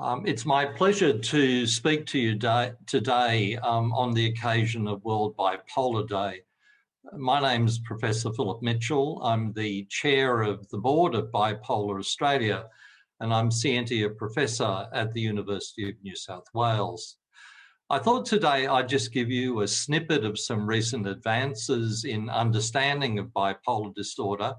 It's my pleasure to speak to you today on the occasion of World Bipolar Day. My name is Professor Philip Mitchell. I'm the chair of the board of Bipolar Australia, and I'm Scientia Professor at the University of New South Wales. I thought today I'd just give you a snippet of some recent advances in understanding of bipolar disorder,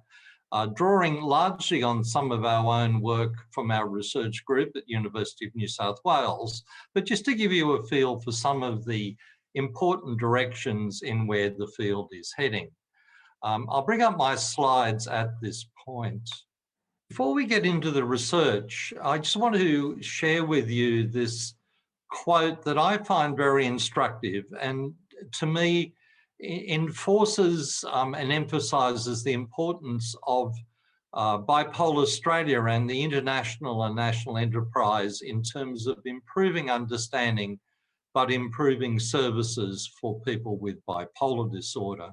drawing largely on some of our own work from our research group at University of New South Wales, but just to give you a feel for some of the important directions in where the field is heading. I'll bring up my slides at this point. Before we get into the research, I just want to share with you this quote that I find very instructive and to me enforces and emphasises the importance of Bipolar Australia and the international and national enterprise in terms of improving understanding but improving services for people with bipolar disorder.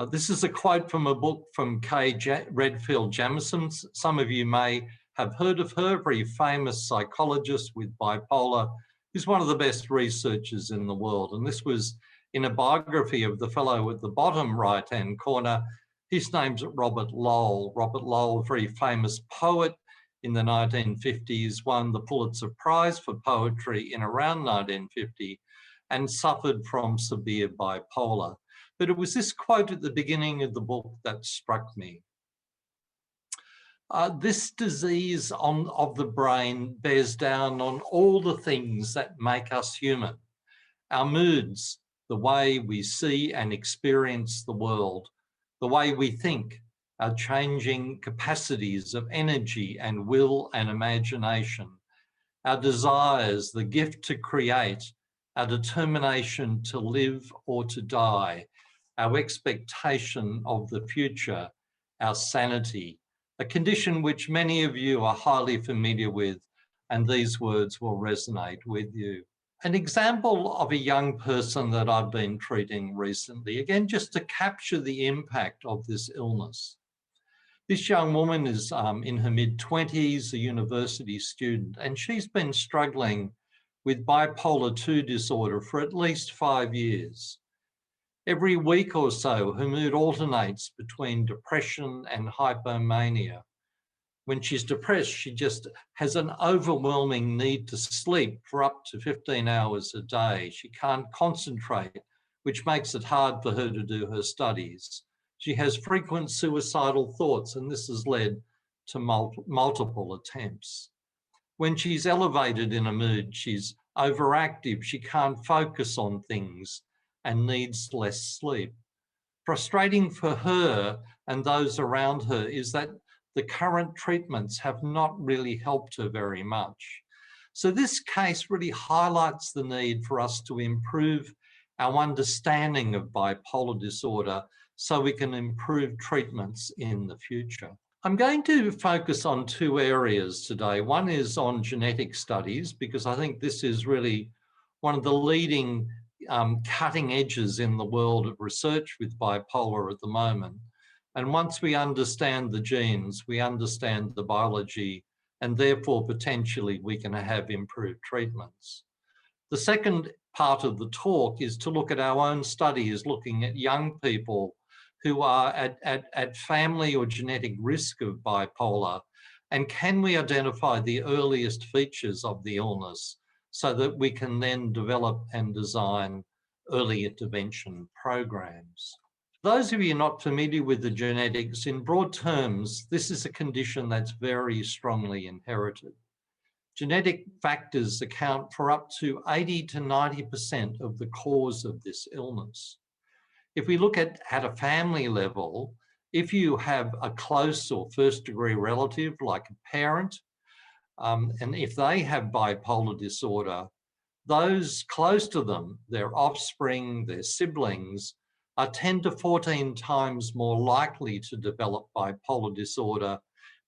This is a quote from a book from Kay Redfield Jamison. Some of you may have heard of her, very famous psychologist with bipolar, who's one of the best researchers in the world. And this was in a biography of the fellow at the bottom right-hand corner. His name's Robert Lowell. Robert Lowell, a very famous poet in the 1950s, won the Pulitzer Prize for poetry in around 1950 and suffered from severe bipolar. But it was this quote at the beginning of the book that struck me. This disease of the brain bears down on all the things that make us human. Our moods, the way we see and experience the world, the way we think, our changing capacities of energy and will and imagination, our desires, the gift to create, our determination to live or to die, our expectation of the future, our sanity, a condition which many of you are highly familiar with, and these words will resonate with you. An example of a young person that I've been treating recently, again, just to capture the impact of this illness. This young woman is in her mid-20s, a university student, and she's been struggling with bipolar II disorder for at least 5 years. Every week or so, her mood alternates between depression and hypomania. When she's depressed, she just has an overwhelming need to sleep for up to 15 hours a day. She can't concentrate, which makes it hard for her to do her studies. She has frequent suicidal thoughts, and this has led to multiple attempts. When she's elevated in a mood, she's overactive, she can't focus on things and needs less sleep. Frustrating for her and those around her is that the current treatments have not really helped her very much. So this case really highlights the need for us to improve our understanding of bipolar disorder so we can improve treatments in the future. I'm going to focus on two areas today. One is on genetic studies, because I think this is really one of the leading cutting edges in the world of research with bipolar at the moment. And once we understand the genes, we understand the biology, and therefore potentially we can have improved treatments. The second part of the talk is to look at our own studies, looking at young people who are at family or genetic risk of bipolar, and can we identify the earliest features of the illness so that we can then develop and design early intervention programs. Those of you not familiar with the genetics, in broad terms, this is a condition that's very strongly inherited. Genetic factors account for up to 80 to 90% of the cause of this illness. If we look at a family level, if you have a close or first degree relative like a parent, and if they have bipolar disorder, those close to them, their offspring, their siblings, are 10 to 14 times more likely to develop bipolar disorder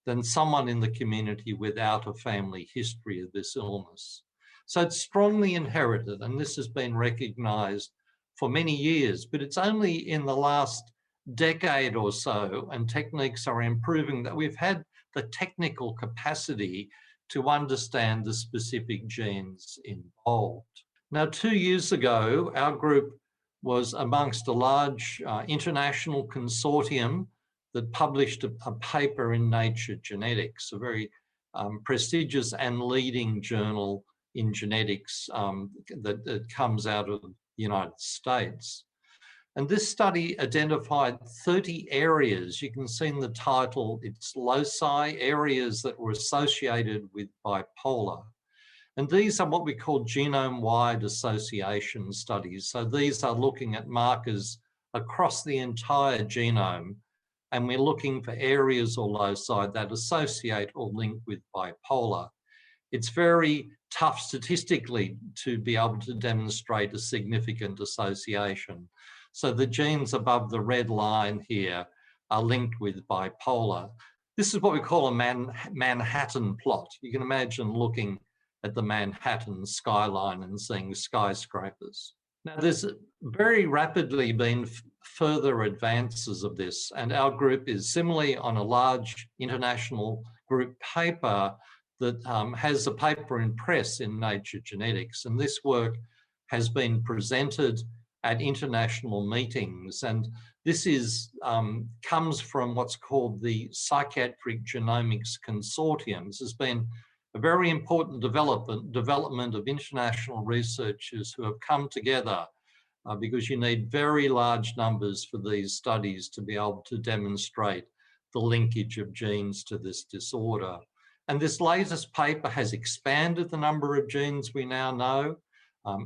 than someone in the community without a family history of this illness. So it's strongly inherited, and this has been recognised for many years, but it's only in the last decade or so, and techniques are improving, that we've had the technical capacity to understand the specific genes involved. Now, 2 years ago, our group was amongst a large international consortium that published a paper in Nature Genetics, a very prestigious and leading journal in genetics that comes out of the United States. And this study identified 30 areas. You can see in the title, it's loci, areas that were associated with bipolar. And these are what we call genome-wide association studies. So these are looking at markers across the entire genome, and we're looking for areas or loci that associate or link with bipolar. It's very tough statistically to be able to demonstrate a significant association. So the genes above the red line here are linked with bipolar. This is what we call a Manhattan plot. You can imagine looking at the Manhattan skyline and seeing skyscrapers. Now, there's very rapidly been further advances of this, and our group is similarly on a large international group paper that has a paper in press in Nature Genetics, and this work has been presented at international meetings, and this is comes from what's called the Psychiatric Genomics Consortium. This has been a very important development of international researchers who have come together because you need very large numbers for these studies to be able to demonstrate the linkage of genes to this disorder. And this latest paper has expanded the number of genes we now know.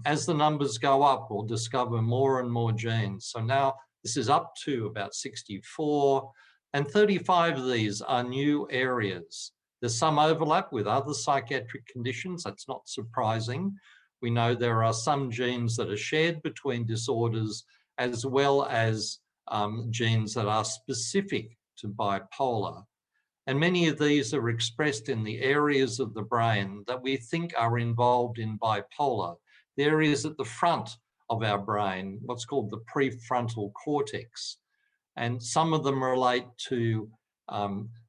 As the numbers go up, we'll discover more and more genes. So now this is up to about 64, and 35 of these are new areas. There's some overlap with other psychiatric conditions. That's not surprising. We know there are some genes that are shared between disorders, as well as genes that are specific to bipolar. And many of these are expressed in the areas of the brain that we think are involved in bipolar. The areas at the front of our brain, what's called the prefrontal cortex. And some of them relate to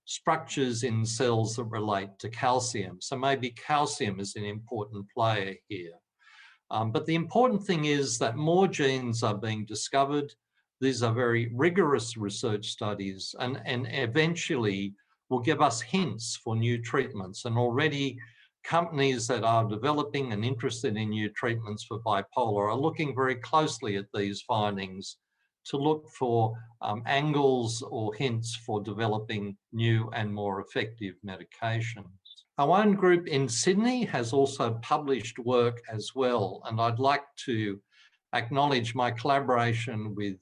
structures in cells that relate to calcium. So maybe calcium is an important player here. But the important thing is that more genes are being discovered. These are very rigorous research studies, and eventually will give us hints for new treatments. And already companies that are developing and interested in new treatments for bipolar are looking very closely at these findings to look for angles or hints for developing new and more effective medications. Our own group in Sydney has also published work as well, and I'd like to acknowledge my collaboration with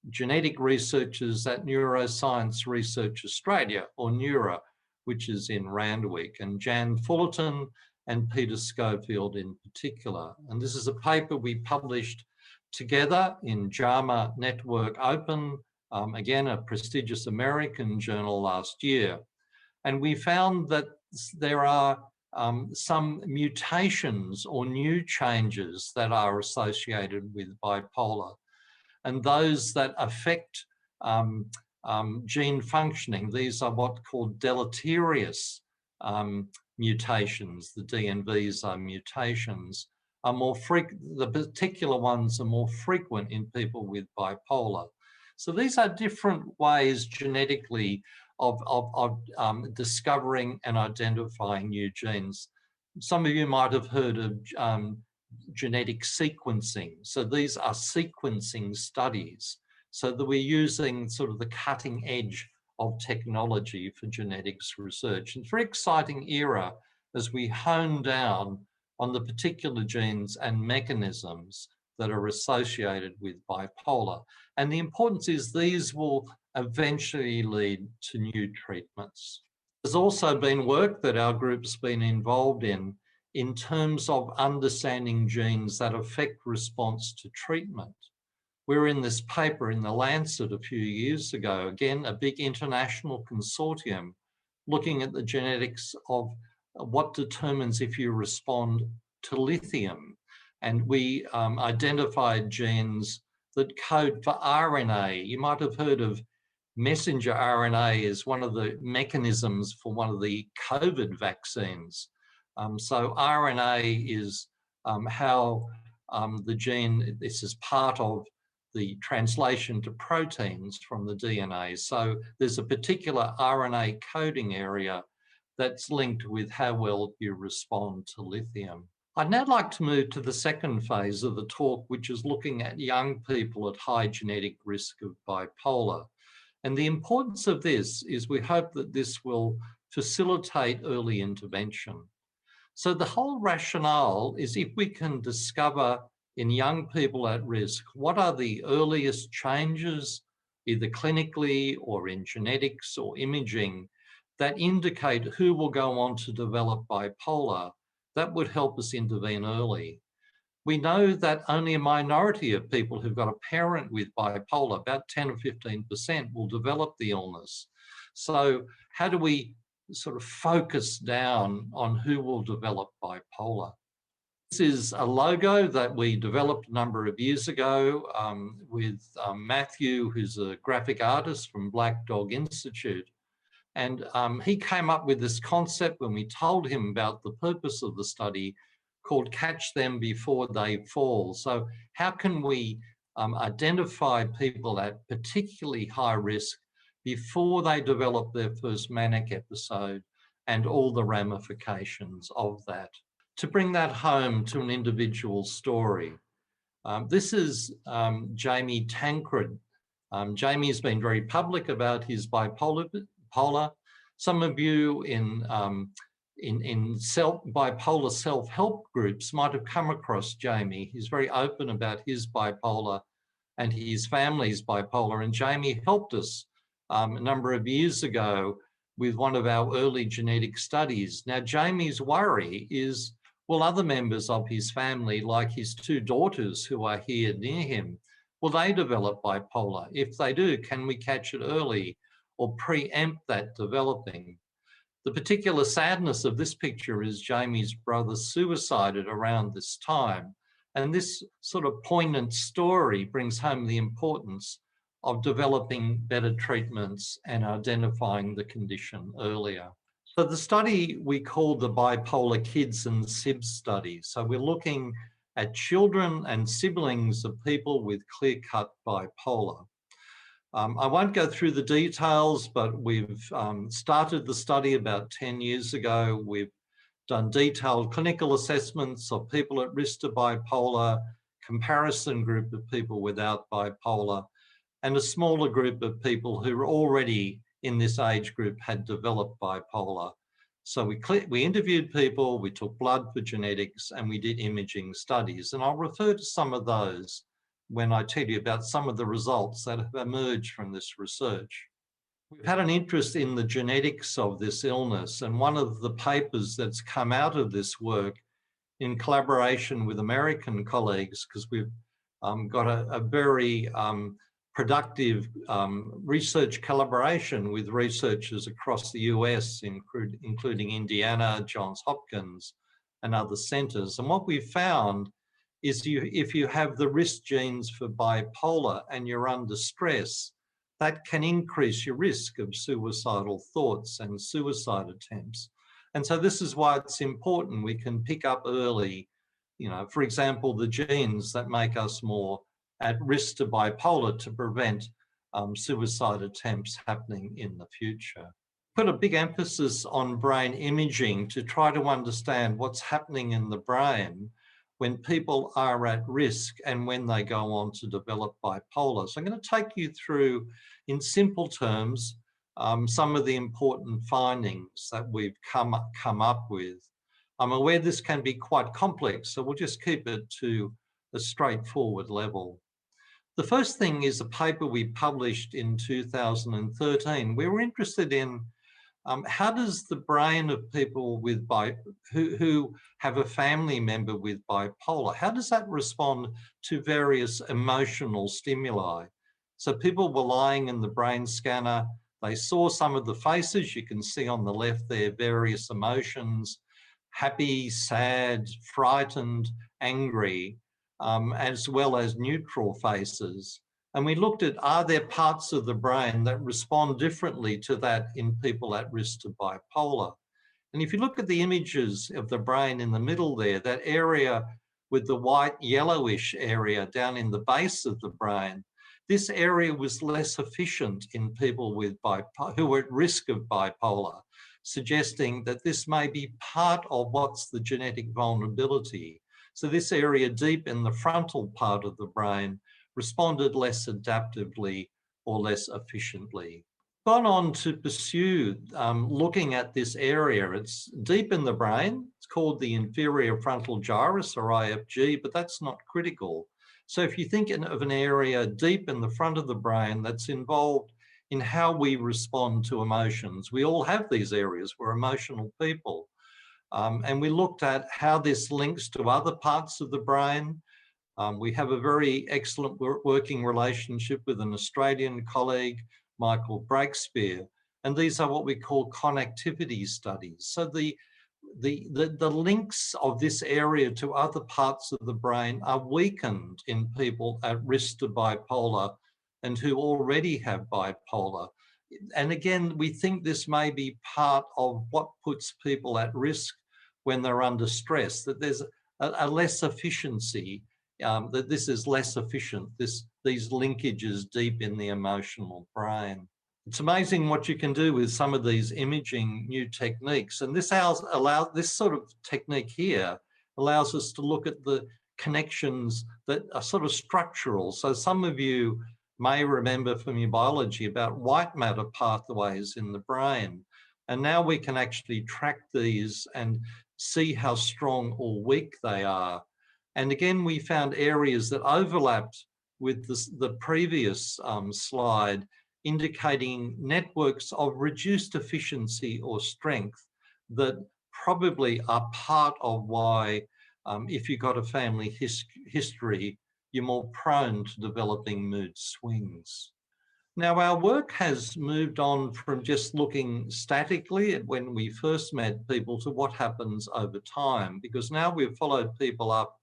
genetic researchers at Neuroscience Research Australia, or NEURA, which is in Randwick, and Jan Fullerton and Peter Schofield in particular. And this is a paper we published together in JAMA Network Open, again, a prestigious American journal last year. And we found that there are some mutations or new changes that are associated with bipolar, and those that affect gene functioning. These are what called deleterious mutations. The DNVs are mutations. The particular ones are more frequent in people with bipolar. So these are different ways genetically of discovering and identifying new genes. Some of you might have heard of genetic sequencing. So these are sequencing studies, so that we're using sort of the cutting edge of technology for genetics research. It's a very exciting era as we hone down on the particular genes and mechanisms that are associated with bipolar. And the importance is these will eventually lead to new treatments. There's also been work that our group's been involved in terms of understanding genes that affect response to treatment. We were in this paper in The Lancet a few years ago, again, a big international consortium looking at the genetics of what determines if you respond to lithium. And we identified genes that code for RNA. You might have heard of messenger RNA is one of the mechanisms for one of the COVID vaccines. So RNA is how the gene, this is part of the translation to proteins from the DNA. So there's a particular RNA coding area that's linked with how well you respond to lithium. I'd now like to move to the second phase of the talk, which is looking at young people at high genetic risk of bipolar. And the importance of this is we hope that this will facilitate early intervention. So the whole rationale is if we can discover in young people at risk, what are the earliest changes, either clinically or in genetics or imaging, that indicate who will go on to develop bipolar, that would help us intervene early. We know that only a minority of people who've got a parent with bipolar, about 10 or 15%, will develop the illness. So how do we sort of focus down on who will develop bipolar? This is a logo that we developed a number of years ago with Matthew, who's a graphic artist from Black Dog Institute. And he came up with this concept when we told him about the purpose of the study, called Catch Them Before They Fall. So how can we identify people at particularly high risk before they develop their first manic episode and all the ramifications of that? To bring that home to an individual story, this is Jamie Tancred. Jamie's been very public about his bipolar. Some of you in bipolar self-help groups might have come across Jamie. He's very open about his bipolar and his family's bipolar. And Jamie helped us a number of years ago with one of our early genetic studies. Now, Jamie's worry is, will other members of his family, like his two daughters who are here near him, will they develop bipolar? If they do, can we catch it early or preempt that developing? The particular sadness of this picture is Jamie's brother suicided around this time. And this sort of poignant story brings home the importance of developing better treatments and identifying the condition earlier. So the study we called the Bipolar Kids and Sibs study. So we're looking at children and siblings of people with clear-cut bipolar. I won't go through the details, but we've started the study about 10 years ago. We've done detailed clinical assessments of people at risk to bipolar, comparison group of people without bipolar, and a smaller group of people who were already in this age group had developed bipolar. So we interviewed people, we took blood for genetics, and we did imaging studies. And I'll refer to some of those when I tell you about some of the results that have emerged from this research. We've had an interest in the genetics of this illness, and one of the papers that's come out of this work in collaboration with American colleagues, because we've got a very productive research collaboration with researchers across the US, including Indiana, Johns Hopkins, and other centers. And what we found is if you have the risk genes for bipolar and you're under stress, that can increase your risk of suicidal thoughts and suicide attempts. And so this is why it's important we can pick up early, for example, the genes that make us more at risk to bipolar to prevent suicide attempts happening in the future. Put a big emphasis on brain imaging to try to understand what's happening in the brain when people are at risk and when they go on to develop bipolar. So I'm going to take you through, in simple terms, some of the important findings that we've come up with. I'm aware this can be quite complex, so we'll just keep it to a straightforward level. The first thing is a paper we published in 2013. We were interested in how does the brain of people with who have a family member with bipolar, how does that respond to various emotional stimuli? So people were lying in the brain scanner, they saw some of the faces, you can see on the left there various emotions, happy, sad, frightened, angry, as well as neutral faces. And we looked at, are there parts of the brain that respond differently to that in people at risk to bipolar? And if you look at the images of the brain in the middle there, that area with the white yellowish area down in the base of the brain, this area was less efficient in people with who were at risk of bipolar, suggesting that this may be part of what's the genetic vulnerability. So this area deep in the frontal part of the brain responded less adaptively or less efficiently. Gone on to pursue looking at this area. It's deep in the brain. It's called the inferior frontal gyrus, or IFG, but that's not critical. So if you think of an area deep in the front of the brain that's involved in how we respond to emotions, we all have these areas. We're emotional people. And we looked at how this links to other parts of the brain. We have a very excellent working relationship with an Australian colleague, Michael Breakspear, and these are what we call connectivity studies. So the links of this area to other parts of the brain are weakened in people at risk to bipolar and who already have bipolar. And again, we think this may be part of what puts people at risk when they're under stress, that there's a less efficiency, that this is less efficient, these linkages deep in the emotional brain. It's amazing what you can do with some of these imaging new techniques. And this sort of technique here allows us to look at the connections that are sort of structural. So some of you may remember from your biology about white matter pathways in the brain. And now we can actually track these and see how strong or weak they are. And again, we found areas that overlapped with the previous slide, indicating networks of reduced efficiency or strength that probably are part of why, if you've got a family history, you're more prone to developing mood swings. Now, our work has moved on from just looking statically at when we first met people to what happens over time, because now we've followed people up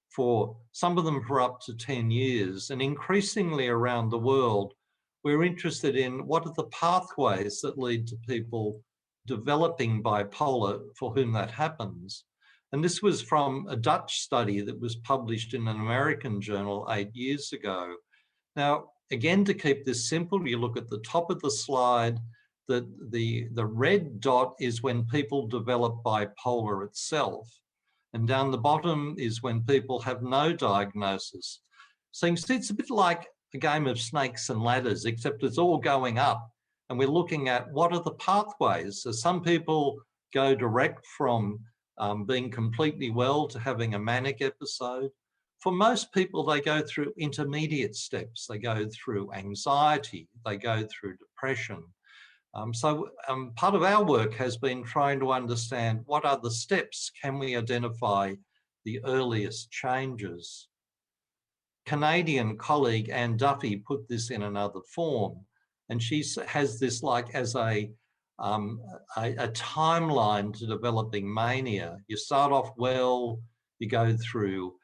for some of them for up to 10 years. And increasingly around the world, we're interested in what are the pathways that lead to people developing bipolar for whom that happens. And this was from a Dutch study that was published in an American journal 8 years ago. Now, again, to keep this simple, you look at the top of the slide, the red dot is when people develop bipolar itself. And down the bottom is when people have no diagnosis. So you can see it's a bit like a game of snakes and ladders, except it's all going up. And we're looking at what are the pathways. So some people go direct from being completely well to having a manic episode. For most people, they go through intermediate steps. They go through anxiety, they go through depression. So part of our work has been trying to understand what are the steps, can we identify the earliest changes? Canadian colleague Anne Duffy put this in another form, and she has this like as a timeline to developing mania. You start off well, you go through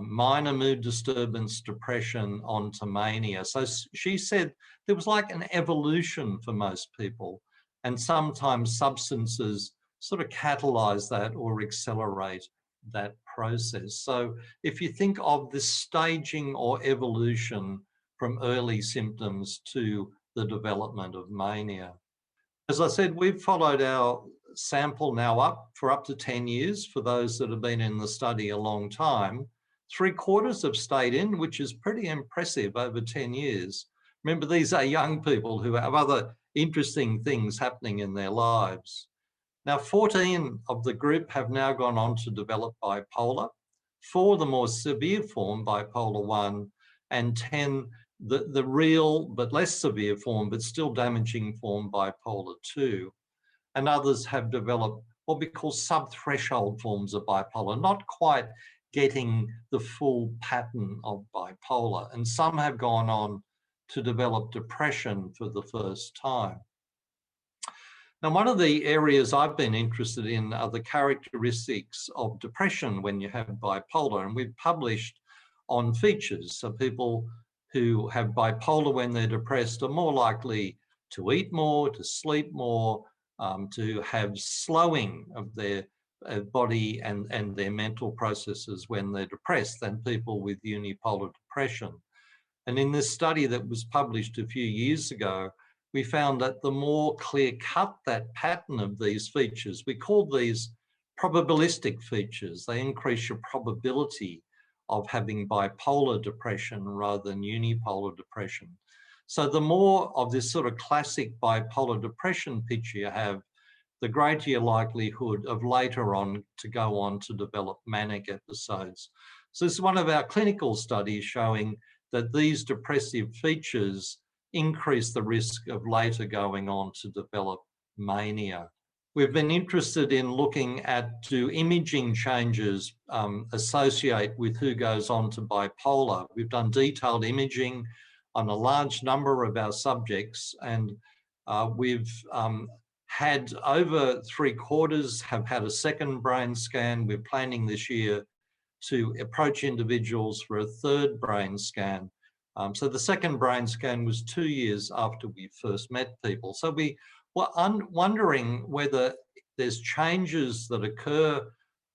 minor mood disturbance, depression, onto mania. So she said there was like an evolution for most people, and sometimes substances sort of catalyze that or accelerate that process. So if you think of this staging or evolution from early symptoms to the development of mania. As I said, we've followed our sample now up to 10 years for those that have been in the study a long time. 3/4 have stayed in, which is pretty impressive over 10 years. Remember, these are young people who have other interesting things happening in their lives. Now, 14 of the group have now gone on to develop bipolar, 4 the more severe form, bipolar 1, and 10 the real but less severe form, but still damaging form, bipolar 2. And others have developed what we call sub-threshold forms of bipolar, not quite getting the full pattern of bipolar. And some have gone on to develop depression for the first time. Now, one of the areas I've been interested in are the characteristics of depression when you have bipolar, and we've published on features. So people who have bipolar when they're depressed are more likely to eat more, to sleep more, to have slowing of their body and their mental processes when they're depressed than people with unipolar depression. And in this study that was published a few years ago, we found that the more clear-cut that pattern of these features, we call these probabilistic features. They increase your probability of having bipolar depression rather than unipolar depression. So the more of this sort of classic bipolar depression picture you have, the greater your likelihood of later on to go on to develop manic episodes. So this is one of our clinical studies showing that these depressive features increase the risk of later going on to develop mania. We've been interested in looking at, do imaging changes associate with who goes on to bipolar? We've done detailed imaging on a large number of our subjects, and we've had over 3/4 have had a second brain scan. We're planning this year to approach individuals for a third brain scan. So the second brain scan was 2 years after we first met people. So we were wondering whether there's changes that occur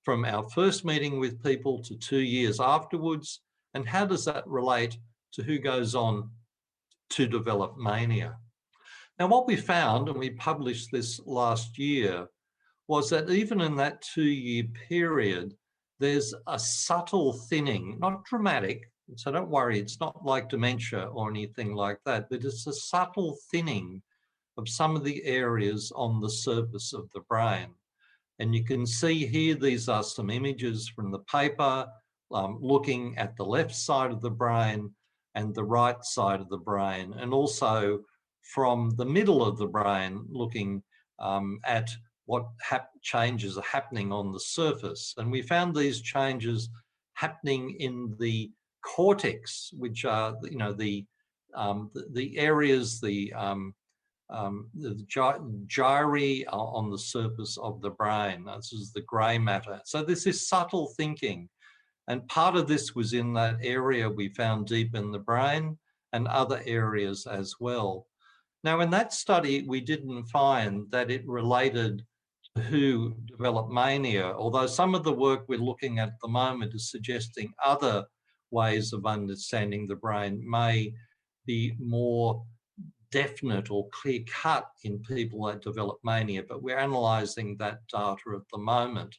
from our first meeting with people to 2 years afterwards, and how does that relate to who goes on to develop mania? Now, what we found, and we published this last year, was that even in that 2-year period, there's a subtle thinning, not dramatic, so don't worry, it's not like dementia or anything like that, but it's a subtle thinning of some of the areas on the surface of the brain. And you can see here, these are some images from the paper, looking at the left side of the brain and the right side of the brain, and also from the middle of the brain, looking at what changes are happening on the surface. And we found these changes happening in the cortex, which are, you know, the areas, the gyri on the surface of the brain. This is the grey matter. So this is subtle thinking. And part of this was in that area we found deep in the brain, and other areas as well. Now, in that study, we didn't find that it related to who developed mania, although some of the work we're looking at the moment is suggesting other ways of understanding the brain may be more definite or clear-cut in people that develop mania, but we're analysing that data at the moment.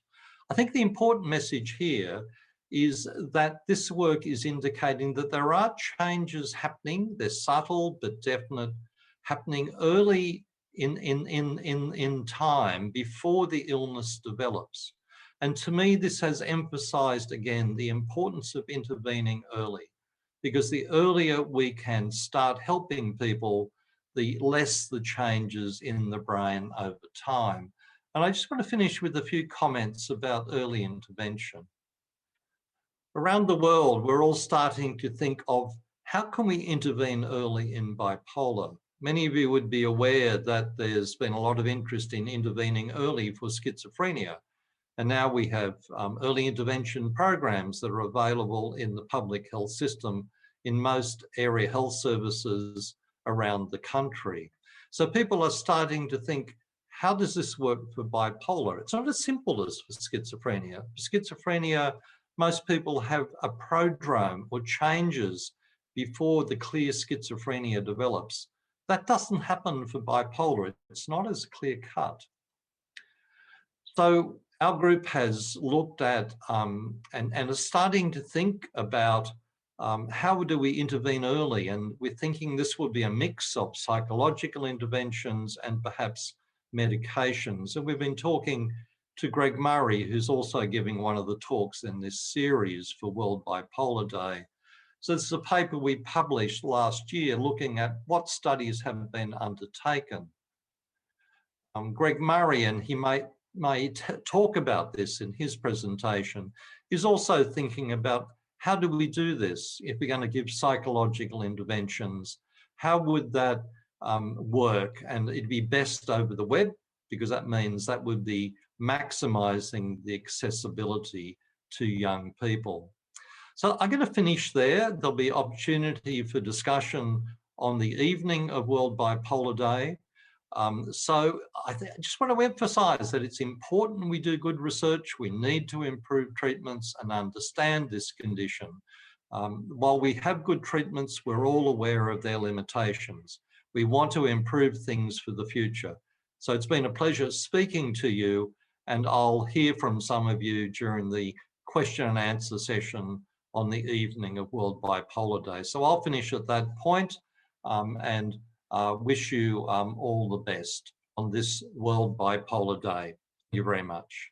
I think the important message here is that this work is indicating that there are changes happening, they're subtle but definite, happening early in time before the illness develops. And to me, this has emphasised again the importance of intervening early, because the earlier we can start helping people, the less the changes in the brain over time. And I just want to finish with a few comments about early intervention. Around the world, we're all starting to think of how can we intervene early in bipolar. Many of you would be aware that there's been a lot of interest in intervening early for schizophrenia. And now we have early intervention programs that are available in the public health system in most area health services around the country. So people are starting to think, how does this work for bipolar? It's not as simple as for schizophrenia. For schizophrenia, most people have a prodrome or changes before the clear schizophrenia develops. That doesn't happen for bipolar. It's not as clear cut. So our group has looked at and is starting to think about how do we intervene early? And we're thinking this will be a mix of psychological interventions and perhaps medications. And we've been talking to Greg Murray, who's also giving one of the talks in this series for World Bipolar Day. So this is a paper we published last year looking at what studies have been undertaken. Greg Murray, and he may talk about this in his presentation, is also thinking about how do we do this if we're going to give psychological interventions? How would that work? And it'd be best over the web, because that means that would be maximizing the accessibility to young people. So I'm going to finish there. There'll be opportunity for discussion on the evening of World Bipolar Day. So I just want to emphasize that it's important we do good research. We need to improve treatments and understand this condition. While we have good treatments, we're all aware of their limitations. We want to improve things for the future. So it's been a pleasure speaking to you, and I'll hear from some of you during the question and answer session on the evening of World Bipolar Day. So I'll finish at that point, and wish you all the best on this World Bipolar Day. Thank you very much.